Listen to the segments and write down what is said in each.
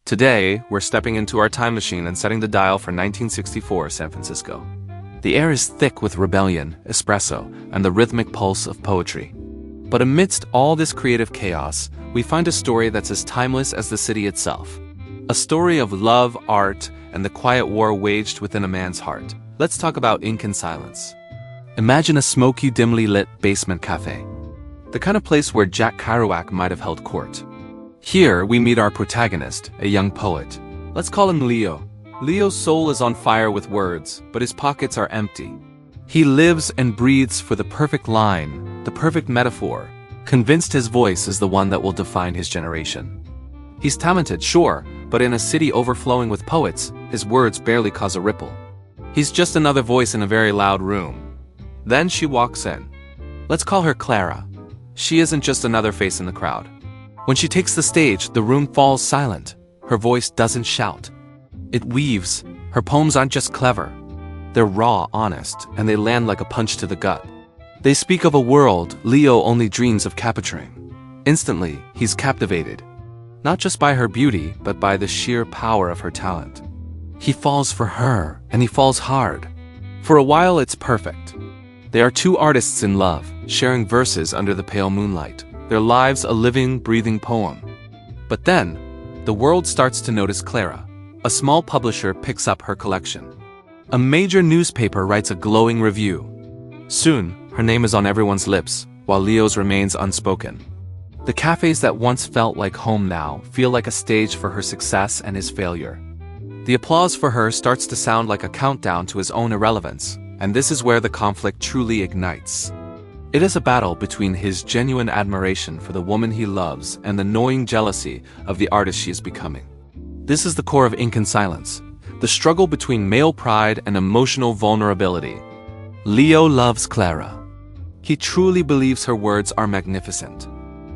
Today, we're stepping into our time machine and setting the dial for 1964 San Francisco. The air is thick with rebellion, espresso, and the rhythmic pulse of poetry. But amidst all this creative chaos, we find a story that's as timeless as the city itself. A story of love, art, and the quiet war waged within a man's heart. Let's talk about Ink and Silence. Imagine a smoky, dimly lit basement cafe. The kind of place where Jack Kerouac might have held court. Here, we meet our protagonist, a young poet. Let's call him Leo. Leo's soul is on fire with words, but his pockets are empty. He lives and breathes for the perfect line, the perfect metaphor, convinced his voice is the one that will define his generation. He's talented, sure, but in a city overflowing with poets, his words barely cause a ripple. He's just another voice in a very loud room. Then she walks in. Let's call her Clara. She isn't just another face in the crowd. When she takes the stage, the room falls silent. Her voice doesn't shout. It weaves. Her poems aren't just clever. They're raw, honest, and they land like a punch to the gut. They speak of a world Leo only dreams of capturing. Instantly, he's captivated. Not just by her beauty, but by the sheer power of her talent. He falls for her, and he falls hard. For a while, it's perfect. They are two artists in love, sharing verses under the pale moonlight. Their lives a living, breathing poem. But then, the world starts to notice Clara. A small publisher picks up her collection. A major newspaper writes a glowing review. Soon, her name is on everyone's lips, while Leo's remains unspoken. The cafes that once felt like home now feel like a stage for her success and his failure. The applause for her starts to sound like a countdown to his own irrelevance, and this is where the conflict truly ignites. It is a battle between his genuine admiration for the woman he loves and the gnawing jealousy of the artist she is becoming. This is the core of Ink and Silence, the struggle between male pride and emotional vulnerability. Leo loves Clara. He truly believes her words are magnificent.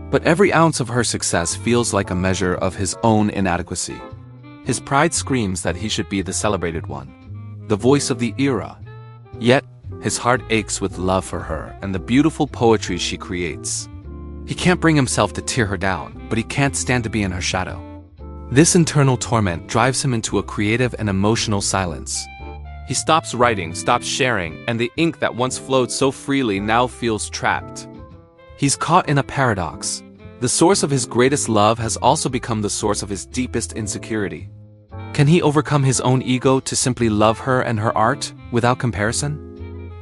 But every ounce of her success feels like a measure of his own inadequacy. His pride screams that he should be the celebrated one, the voice of the era. Yet, his heart aches with love for her and the beautiful poetry she creates. He can't bring himself to tear her down, but he can't stand to be in her shadow. This internal torment drives him into a creative and emotional silence. He stops writing, stops sharing, and the ink that once flowed so freely now feels trapped. He's caught in a paradox. The source of his greatest love has also become the source of his deepest insecurity. Can he overcome his own ego to simply love her and her art without comparison?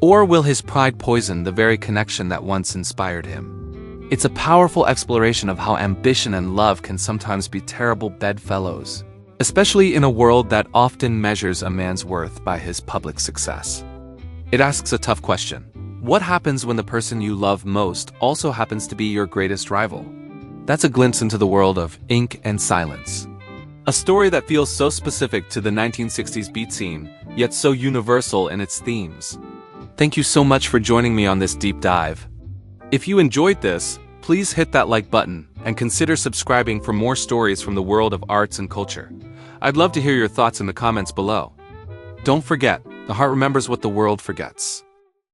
Or will his pride poison the very connection that once inspired him? It's a powerful exploration of how ambition and love can sometimes be terrible bedfellows, especially in a world that often measures a man's worth by his public success. It asks a tough question. What happens when the person you love most also happens to be your greatest rival? That's a glimpse into the world of Ink and Silence. A story that feels so specific to the 1960s beat scene, yet so universal in its themes. Thank you so much for joining me on this deep dive. If you enjoyed this, please hit that like button and consider subscribing for more stories from the world of arts and culture. I'd love to hear your thoughts in the comments below. Don't forget, the heart remembers what the world forgets.